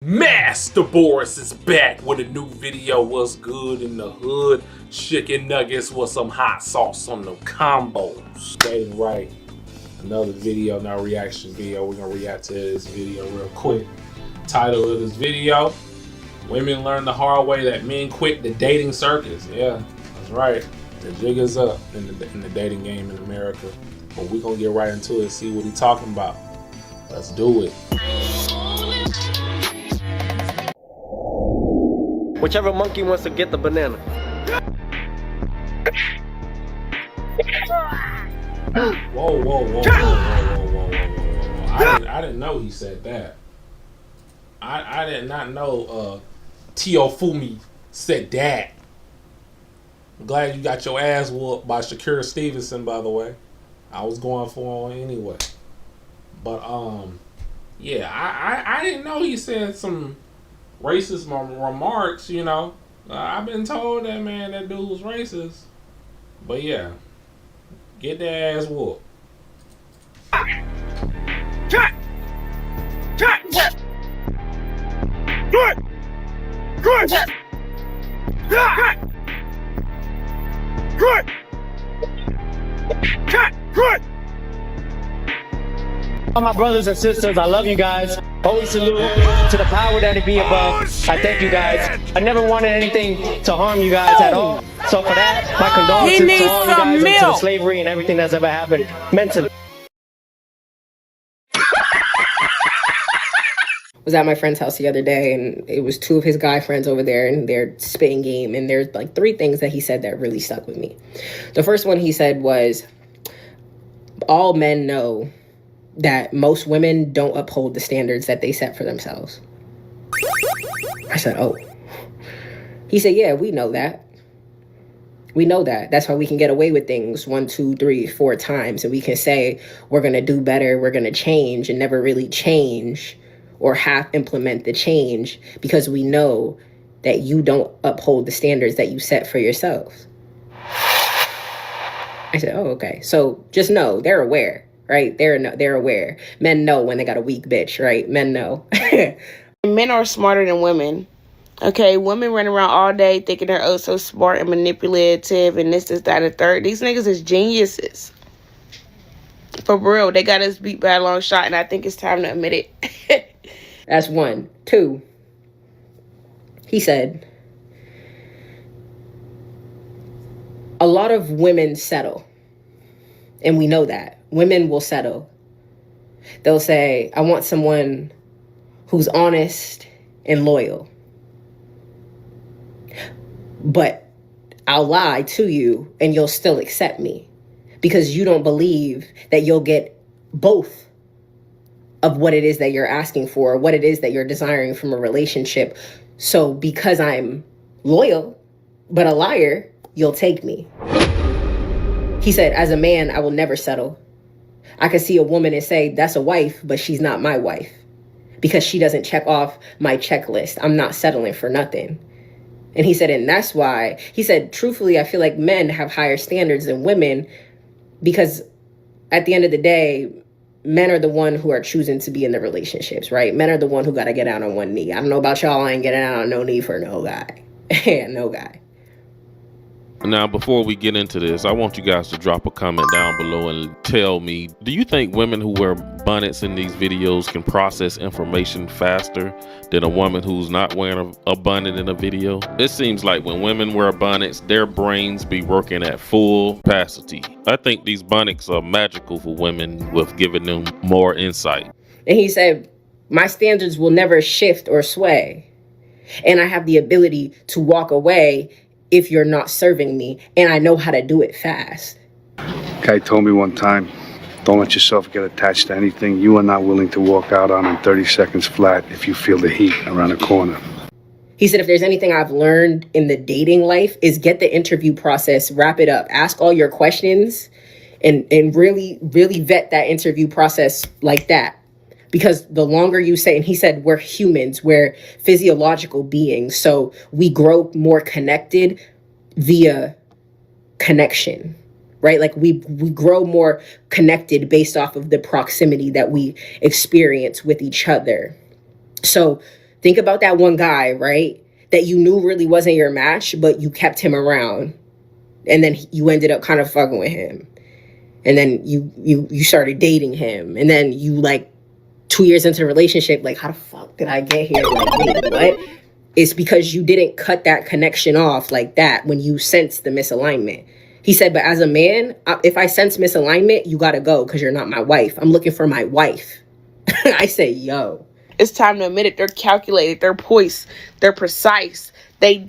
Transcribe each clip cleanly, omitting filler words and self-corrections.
MasterBoris is back with a new video. What's good in the hood? Chicken nuggets with some hot sauce on the combos. Dating right. Another video, no reaction video. We're gonna react to this video real quick. Title of this video: Women learn the hard way that men quit the dating circus. Yeah, that's right. The jig is up in the dating game in America. But we're gonna get right into it, see what he's talking about. Let's do it. Whichever monkey wants to get the banana. Whoa. I didn't know he said that. I did not know Teofumi said that. I'm glad you got your ass whooped by Shakira Stevenson, by the way. I was going for him anyway. But yeah, I didn't know he said some racist remarks, you know. I've been told that, man, that dude was racist. But yeah, get that ass whooped. All my brothers and sisters, I love you guys. Always salute to the power that it be above. I thank you guys. I never wanted anything to harm you guys at all. So for that, my condolences to all you guys and to the slavery and everything that's ever happened mentally. Was at my friend's house the other day, and it was two of his guy friends over there, and they're spitting game, and there's like three things that he said that really stuck with me. The first one he said was, all men know that most women don't uphold the standards that they set for themselves. I said, oh. He said, yeah, we know that. We know that. That's why we can get away with things 1, 2, 3, 4 times, and we can say we're going to do better, we're going to change, and never really change or half implement the change because we know that you don't uphold the standards that you set for yourselves. I said, oh, okay. So just know they're aware, right? They're aware. Men know when they got a weak bitch, right? Men know. Men are smarter than women. Okay, women run around all day thinking they're oh so smart and manipulative and this, that, and the third. These niggas is geniuses. For real, they got us beat by a long shot, and I think it's time to admit it. That's one. Two, he said, a lot of women settle. And we know that. Women will settle. They'll say, I want someone who's honest and loyal. But I'll lie to you and you'll still accept me because you don't believe that you'll get both of what it is that you're asking for, what it is that you're desiring from a relationship. So because I'm loyal, but a liar, you'll take me. He said, as a man, I will never settle. I could see a woman and say, that's a wife, but she's not my wife because she doesn't check off my checklist. I'm not settling for nothing. And he said, and that's why, he said, truthfully, I feel like men have higher standards than women because at the end of the day, men are the one who are choosing to be in the relationships, right? Men are the one who got to get out on one knee. I don't know about y'all. I ain't getting out on no knee for no guy. No guy. Now, before we get into this, I want you guys to drop a comment down below and tell me, do you think women who wear bonnets in these videos can process information faster than a woman who's not wearing a bonnet in a video? It seems like when women wear bonnets, their brains be working at full capacity. I think these bonnets are magical for women with giving them more insight. And he said, my standards will never shift or sway. And I have the ability to walk away if you're not serving me, and I know how to do it fast. Guy told me one time, don't let yourself get attached to anything you are not willing to walk out on in 30 seconds flat if you feel the heat around the corner. He said, if there's anything I've learned in the dating life is get the interview process, wrap it up, ask all your questions, and really, really vet that interview process like that. Because the longer you say, and he said, we're humans, we're physiological beings. So we grow more connected via connection, right? Like we grow more connected based off of the proximity that we experience with each other. So Think about that one guy, right? That you knew really wasn't your match, but you kept him around. And then you ended up kind of fucking with him. And then you started dating him. And then you, like, 2 years into the relationship, like, how the fuck did I get here? Like, wait, what? It's because you didn't cut that connection off like that when you sensed the misalignment. He said, but as a man, if I sense misalignment, you gotta go because you're not my wife. I'm looking for my wife. I say, yo. It's time to admit it. They're calculated. They're poised. They're precise. They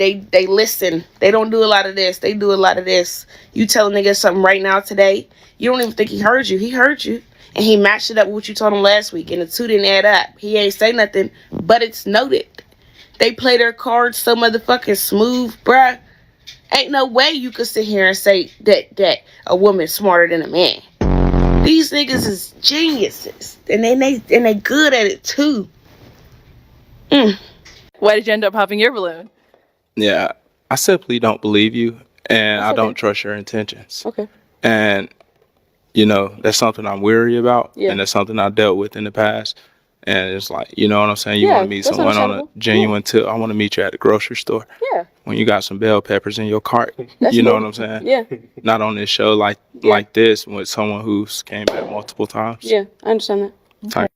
listen. They don't do a lot of this. They do a lot of this. You tell a nigga something right now today, you don't even think he heard you. He heard you. And he matched it up with what you told him last week. And the two didn't add up. He ain't say nothing, but it's noted. They play their cards so motherfucking smooth, bruh. Ain't no way you could sit here and say that a woman's smarter than a man. These niggas is geniuses. And they good at it too. Why did you end up popping your balloon? Yeah, I simply don't believe you, and I don't trust your intentions. Okay. And, you know, that's something I'm weary about, Yeah. and that's something I dealt with in the past. And it's like, you know what I'm saying? You Yeah, want to meet that's someone on a understandable. genuine tip. I want to meet you at the grocery store. Yeah. When you got some bell peppers in your cart, That's you know cool. what I'm saying? Yeah. Not on this show like this with someone who's came back multiple times. Yeah, I understand that. Type.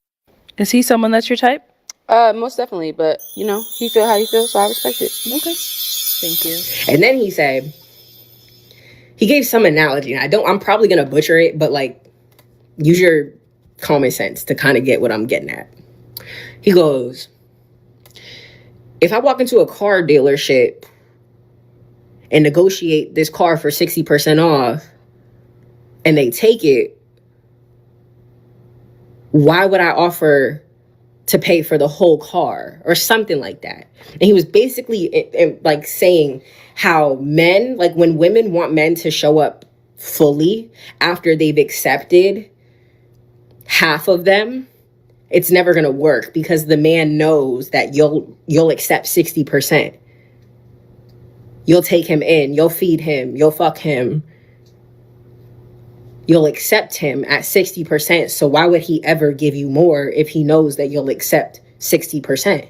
Is he someone that's your type? Most definitely, but you know, he feel how he feels, so I respect it. Okay. Thank you. And then he said, he gave some analogy. I'm probably going to butcher it, but like, use your common sense to kind of get what I'm getting at. He goes, if I walk into a car dealership and negotiate this car for 60% off and they take it, why would I offer to pay for the whole car or something like that? And he was basically like saying how men, like when women want men to show up fully after they've accepted half of them, it's never going to work because the man knows that you'll accept 60%. You'll take him in, you'll feed him, you'll fuck him. You'll accept him at 60%. So why would he ever give you more if he knows that you'll accept 60%?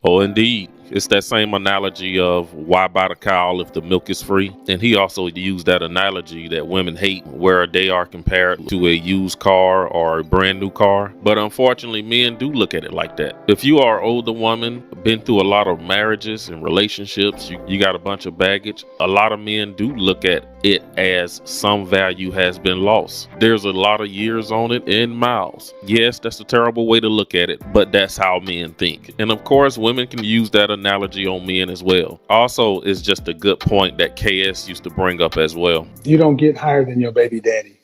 Oh, indeed. It's that same analogy of why buy the cow if the milk is free. And he also used that analogy that women hate where they are compared to a used car or a brand new car. But unfortunately, men do look at it like that. If you are an older woman, been through a lot of marriages and relationships, you got a bunch of baggage. A lot of men do look at it as some value has been lost. There's a lot of years on it in miles. Yes, that's a terrible way to look at it, but that's how men think. And of course, women can use that analogy on men as well. Also, it's just a good point that KS used to bring up as well. You don't get higher than your baby daddy.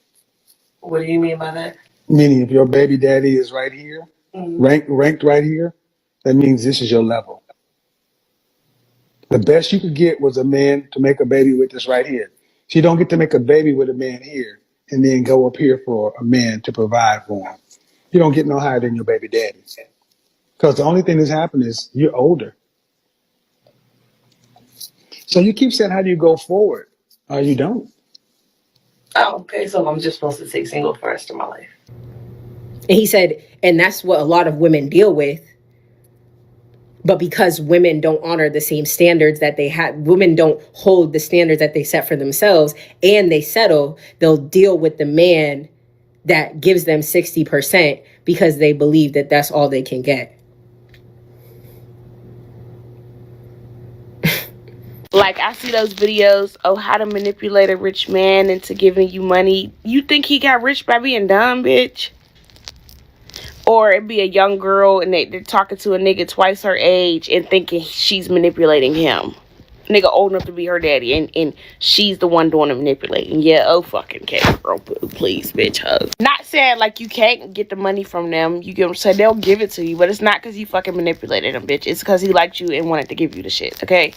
What do you mean by that? Meaning if your baby daddy is right here, ranked right here, that means this is your level. The best you could get was a man to make a baby with this right here. So you don't get to make a baby with a man here and then go up here for a man to provide for him. You don't get no higher than your baby daddy. Because the only thing that's happened is you're older. So you keep saying, how do you go forward? Or you don't. Oh, okay, so I'm just supposed to stay single for the rest of my life. And he said, and that's what a lot of women deal with. But because women don't honor the same standards that they had, women don't hold the standards that they set for themselves, and they settle, they'll deal with the man that gives them 60% because they believe that that's all they can get. Like, I see those videos of how to manipulate a rich man into giving you money. You think he got rich by being dumb, bitch? Or it'd be a young girl and they're talking to a nigga twice her age and thinking she's manipulating him. Nigga old enough to be her daddy and she's the one doing the manipulating. Yeah, oh fucking okay, girl, please, bitch, hug. Not saying like you can't get the money from them. You get what I'm saying? They'll give it to you, but it's not because you fucking manipulated him, bitch. It's because he liked you and wanted to give you the shit, okay?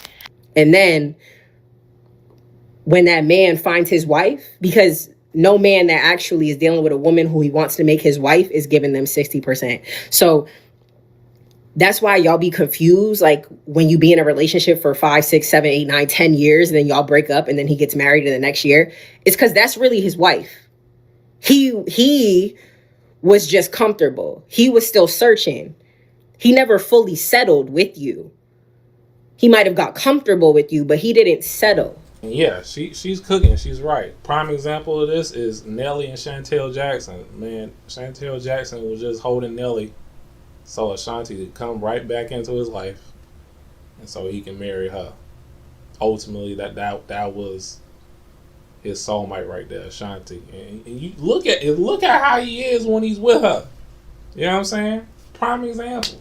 And then when that man finds his wife, because no man that actually is dealing with a woman who he wants to make his wife is giving them 60%. So that's why y'all be confused. Like when you be in a relationship for 5, 6, 7, 8, 9, 10 years, and then y'all break up and then he gets married in the next year. It's because that's really his wife. He was just comfortable. He was still searching. He never fully settled with you. He might have got comfortable with you, but he didn't settle. Yeah, she's cooking. She's right. Prime example of this is Nelly and Chantel Jackson. Man, Chantel Jackson was just holding Nelly so Ashanti could come right back into his life, and so he can marry her. Ultimately, that was his soulmate right there, Ashanti. And you look at how he is when he's with her. You know what I'm saying? Prime example.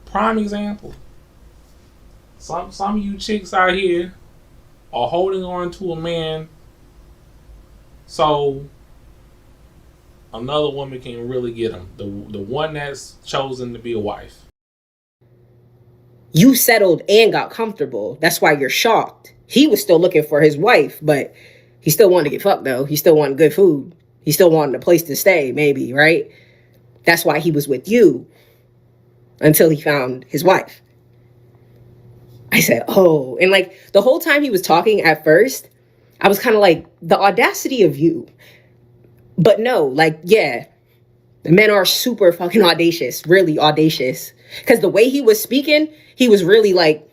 Prime example. Some of you chicks out here are holding on to a man so another woman can really get him. The one that's chosen to be a wife. You settled and got comfortable. That's why you're shocked. He was still looking for his wife, but he still wanted to get fucked though. He still wanted good food. He still wanted a place to stay, maybe, right? That's why he was with you until he found his wife. I said, oh, and like the whole time he was talking at first, I was kind of like, the audacity of you. But no, like, yeah, the men are super fucking audacious, really audacious. Because the way he was speaking, he was really like,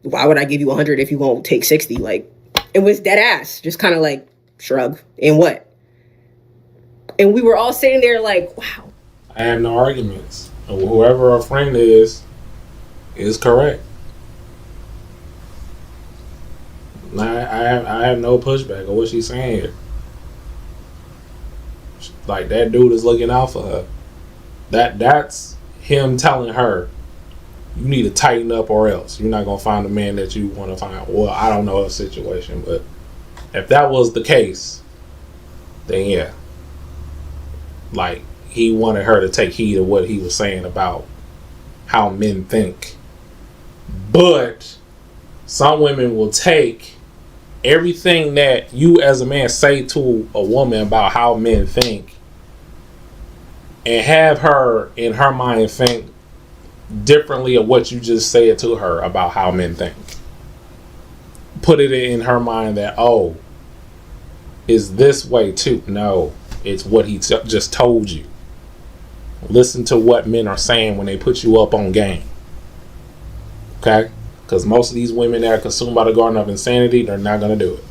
why would I give you 100 if you won't take 60? Like, it was dead ass, just kind of like, shrug, and what? And we were all sitting there like, wow. I have no arguments. Whoever our friend is correct. I have no pushback on what she's saying here. Like, that dude is looking out for her. That's him telling her, you need to tighten up or else you're not going to find the man that you want to find. Well, I don't know her situation, but if that was the case, then yeah. Like, he wanted her to take heed of what he was saying about how men think. But some women will take everything that you as a man say to a woman about how men think and have her in her mind think differently of what you just said to her about how men think. Put it in her mind that, oh, is this way too? No, it's what he just told you. Listen to what men are saying when they put you up on game. Okay? Because most of these women that are consumed by the Garden of Insanity, they're not going to do it.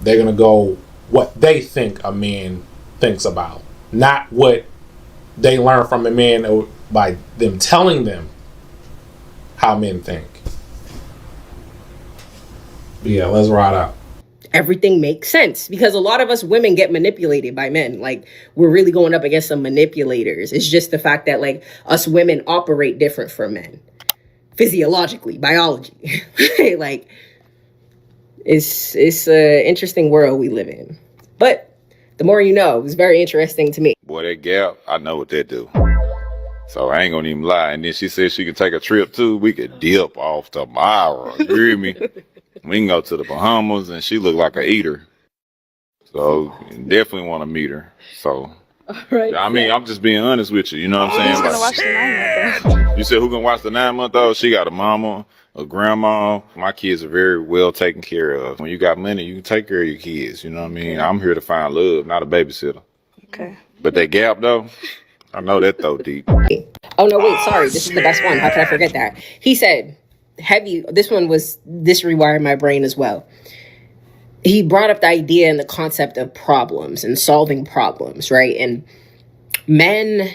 They're going to go what they think a man thinks about. Not what they learn from a man by them telling them how men think. But yeah, let's ride out. Everything makes sense because a lot of us women get manipulated by men. Like, we're really going up against some manipulators. It's just the fact that, like, us women operate different from men. Physiologically, biology. Like, it's an interesting world we live in. But the more you know, it's very interesting to me. Boy, that Gap, I know what that do. So I ain't gonna even lie. And then she said she could take a trip too. We could dip off tomorrow. You hear me? We can go to the Bahamas, and she look like a eater. So definitely want to meet her. So Right. I mean, I'm just being honest with you. You know what I'm saying? Who's gonna watch the 9-month-old? You said who gonna watch the 9-month-old? She got a mama, a grandma. My kids are very well taken care of. When you got money, you can take care of your kids. You know what I mean? I'm here to find love, not a babysitter. Okay. But that Gap though, I know that though deep. Oh no, wait, sorry. This is the best one. How could I forget that? He said, this rewired my brain as well. He brought up the idea and the concept of problems and solving problems, right? And men,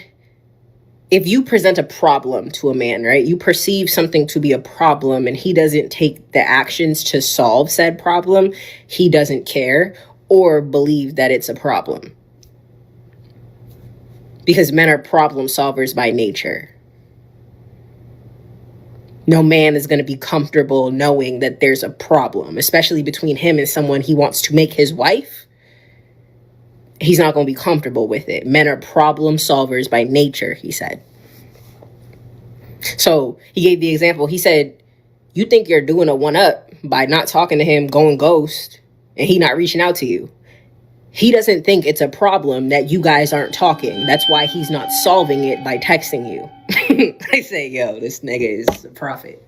if you present a problem to a man, right, you perceive something to be a problem and he doesn't take the actions to solve said problem, he doesn't care or believe that it's a problem. Because men are problem solvers by nature. No man is going to be comfortable knowing that there's a problem, especially between him and someone he wants to make his wife. He's not going to be comfortable with it. Men are problem solvers by nature, he said. So he gave the example. He said, you think you're doing a one-up by not talking to him, going ghost, and he not reaching out to you. He doesn't think it's a problem that you guys aren't talking. That's why he's not solving it by texting you. I say, yo, this nigga is a prophet.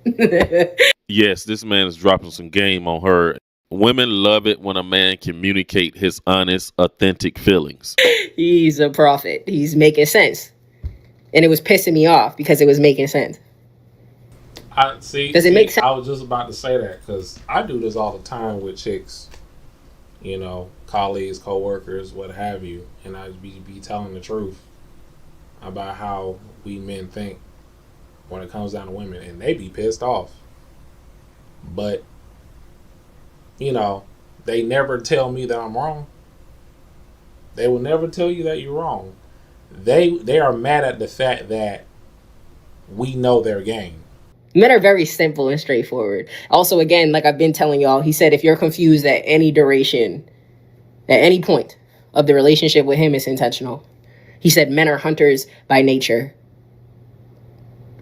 Yes, this man is dropping some game on her. Women love it when a man communicate his honest, authentic feelings. He's a prophet. He's making sense. And it was pissing me off because it was making sense. Does it make sense? I was just about to say that because I do this all the time with chicks, you know, colleagues, co-workers, what have you, and I be telling the truth about how we men think when it comes down to women, and they be pissed off. But, you know, they never tell me that I'm wrong. They will never tell you that you're wrong. They are mad at the fact that we know their game. Men are very simple and straightforward. Also, again, like I've been telling y'all, he said if you're confused at any duration, at any point of the relationship with him, it's intentional. He said men are hunters by nature.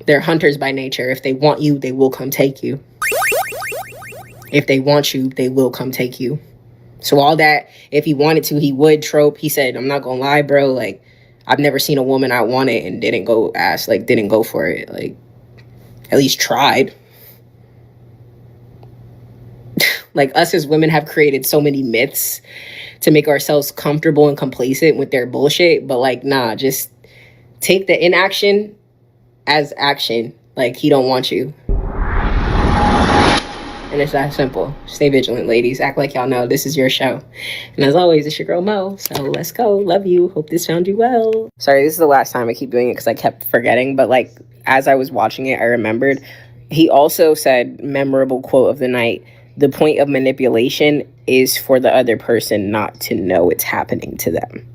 They're hunters by nature. If they want you, they will come take you. If they want you, they will come take you. So all that, if he wanted to, he would trope. He said, I'm not gonna lie, bro. Like, I've never seen a woman I wanted and didn't go for it. Like, at least tried. Like, us as women have created so many myths to make ourselves comfortable and complacent with their bullshit. But, like, nah, just take the inaction as action. Like, he don't want you. And it's that simple. Stay vigilant, ladies. Act like y'all know this is your show. And as always, it's your girl Mo. So let's go. Love you. Hope this found you well. Sorry, this is the last time I keep doing it because I kept forgetting. But, like, as I was watching it, I remembered. He also said, memorable quote of the night, the point of manipulation is for the other person not to know it's happening to them.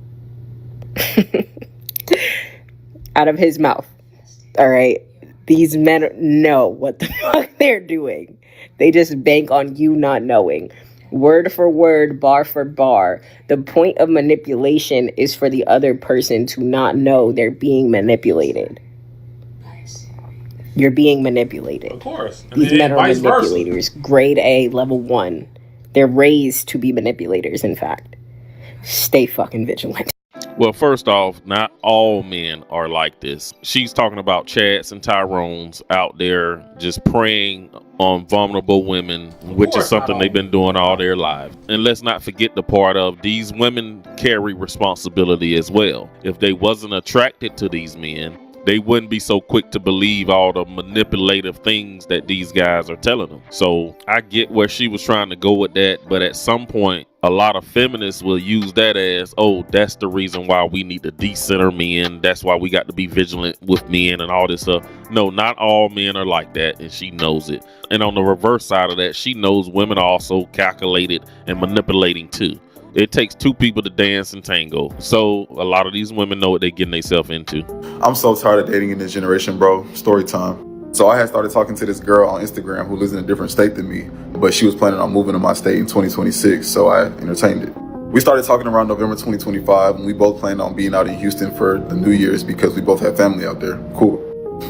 Out of his mouth. All right. These men know what the fuck they're doing. They just bank on you not knowing. Word for word, bar for bar. The point of manipulation is for the other person to not know they're being manipulated. You're being manipulated. Of course. These men are manipulators. Grade A, level 1. They're raised to be manipulators, in fact. Stay fucking vigilant. Well, first off, not all men are like this. She's talking about Chads and Tyrones out there just preying on vulnerable women, which is something they've been doing all their lives. And let's not forget the part of these women carry responsibility as well. If they wasn't attracted to these men, they wouldn't be so quick to believe all the manipulative things that these guys are telling them. So I get where she was trying to go with that, but at some point, a lot of feminists will use that as, oh, that's the reason why we need to decenter men. That's why we got to be vigilant with men and all this stuff. No, not all men are like that, and she knows it. And on the reverse side of that, she knows women are also calculated and manipulating too. It takes two people to dance and tango. So a lot of these women know what they're getting themselves into. I'm so tired of dating in this generation, bro. Story time. So I had started talking to this girl on Instagram who lives in a different state than me, but she was planning on moving to my state in 2026, so I entertained it. We started talking around November 2025, and we both planned on being out in Houston for the New Year's because we both have family out there. Cool.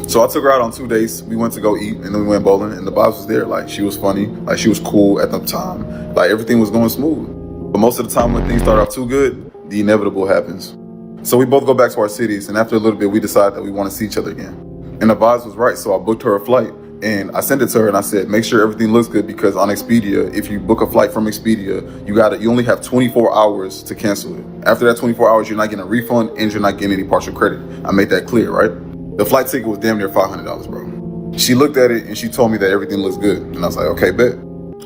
So I took her out on 2 dates. We went to go eat, and then we went bowling, and the vibes was there. Like, she was funny, like she was cool at the time, like everything was going smooth. But most of the time when things start off too good, the inevitable happens. So we both go back to our cities, and after a little bit, we decide that we want to see each other again. And the vibes was right, so I booked her a flight, and I sent it to her, and I said, make sure everything looks good, because on Expedia, if you book a flight from Expedia, you only have 24 hours to cancel it. After that 24 hours, you're not getting a refund, and you're not getting any partial credit. I made that clear, right? The flight ticket was damn near $500, bro. She looked at it, and she told me that everything looks good, and I was like, okay, bet.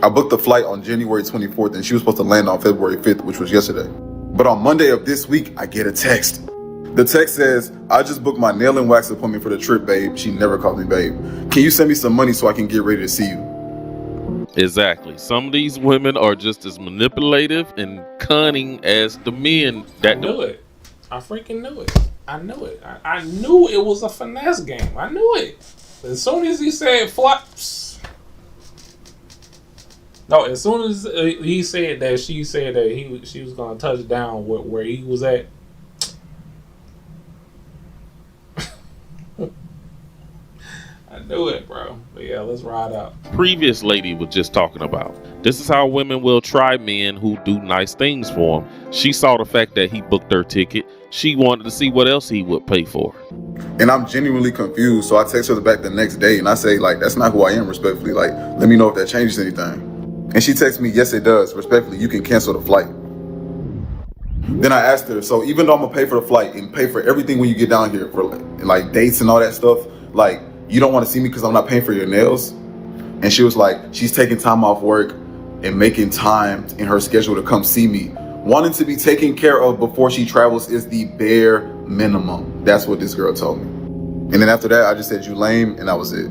I booked the flight on January 24th, and she was supposed to land on February 5th, which was yesterday. But on Monday of this week, I get a text. The text says, I just booked my nail and wax appointment for the trip, babe. She never called me babe. Can you send me some money so I can get ready to see you? Exactly. Some of these women are just as manipulative and cunning as the men that knew it. I freaking knew it. I knew it. I knew it was a finesse game. I knew it. As soon as he said flops. No, as soon as he said that, she said that she was gonna touch down where he was at. I knew it, bro. But yeah, let's ride out. Previous lady was just talking about. This is how women will try men who do nice things for them. She saw the fact that he booked her ticket. She wanted to see what else he would pay for. And I'm genuinely confused, so I text her back the next day, and I say, like, that's not who I am, respectfully. Like, let me know if that changes anything. And she texts me, yes, it does. Respectfully, you can cancel the flight. Then I asked her, so even though I'm gonna pay for the flight and pay for everything when you get down here for like dates and all that stuff, like you don't want to see me because I'm not paying for your nails? And she was like, she's taking time off work and making time in her schedule to come see me. Wanting to be taken care of before she travels is the bare minimum. That's what this girl told me. And then after that, I just said, you lame, and that was it.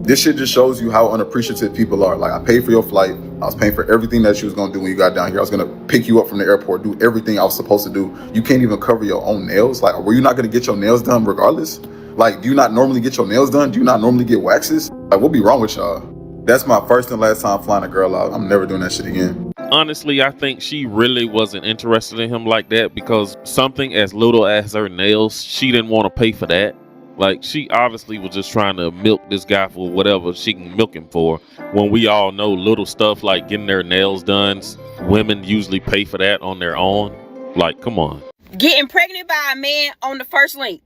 This shit just shows you how unappreciative people are. Like, I paid for your flight. I was paying for everything that you was gonna do when you got down here. I was gonna pick you up from the airport, do everything I was supposed to do. You can't even cover your own nails. Like, were you not gonna get your nails done regardless? Like, do you not normally get your nails done? Do you not normally get waxes? Like, what be wrong with y'all? That's my first and last time flying a girl out. I'm never doing that shit again. Honestly, I think she really wasn't interested in him like that, because something as little as her nails, she didn't want to pay for that. Like, she obviously was just trying to milk this guy for whatever she can milk him for, when we all know little stuff like getting their nails done, women usually pay for that on their own. Like, come on. Getting pregnant by a man on the first link.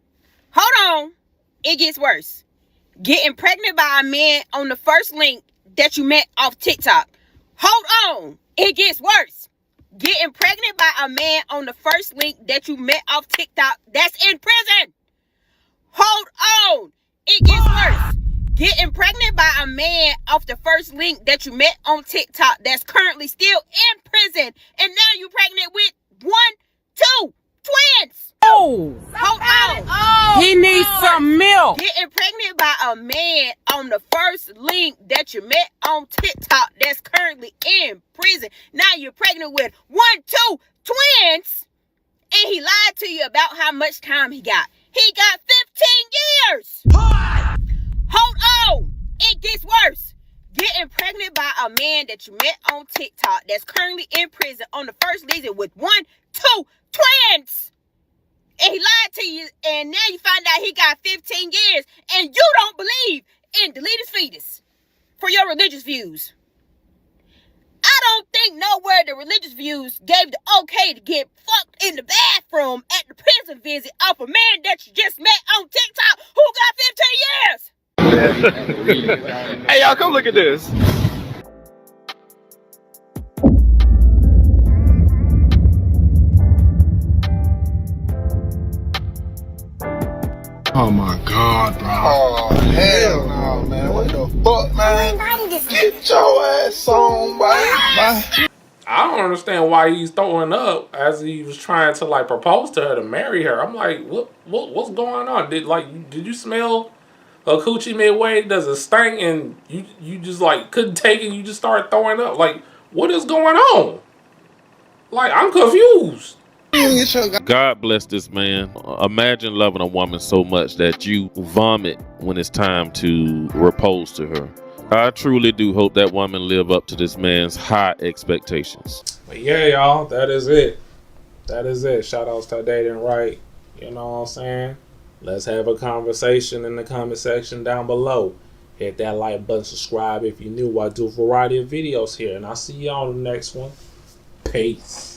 Hold on. It gets worse. Getting pregnant by a man on the first link that you met off TikTok. Hold on. It gets worse. Getting pregnant by a man on the first link that you met off TikTok that's in prison. Hold on. It gets worse. Getting pregnant by a man off the first link that you met on TikTok that's currently still in prison. And now you're pregnant with 1, 2 twins. Oh, hold on. Oh, he needs some milk. Getting pregnant by a man on the first link that you met on TikTok that's currently in prison. Now you're pregnant with 1, 2 twins. And he lied to you about how much time he got. He got 15 years. What? Hold on. It gets worse. Getting pregnant by a man that you met on TikTok that's currently in prison on the first visit with 1, 2 twins. And he lied to you, and now you find out he got 15 years, and you don't believe in deleted fetus for your religious views. I don't think nowhere the religious views gave the okay to get fucked in the bathroom at the prison visit of a man that you just met on TikTok who got 15 years. Hey, y'all, come look at this. Oh my God, bro. Oh, hell no, man. What the fuck, man? Get your ass on, boy. I don't understand why he's throwing up as he was trying to like propose to her to marry her. I'm like, what's going on? Did you smell a coochie midway? Does it stink and you just like couldn't take it? You just started throwing up. Like, what is going on? Like, I'm confused. God bless this man. Imagine loving a woman so much that you vomit when it's time to propose to her. I truly do hope that woman live up to this man's high expectations. But yeah, y'all, that is it. That is it. Shout outs to Dating Right. You know what I'm saying? Let's have a conversation in the comment section down below. Hit that like button, subscribe if you're new. I do a variety of videos here, and I'll see y'all on the next one. Peace.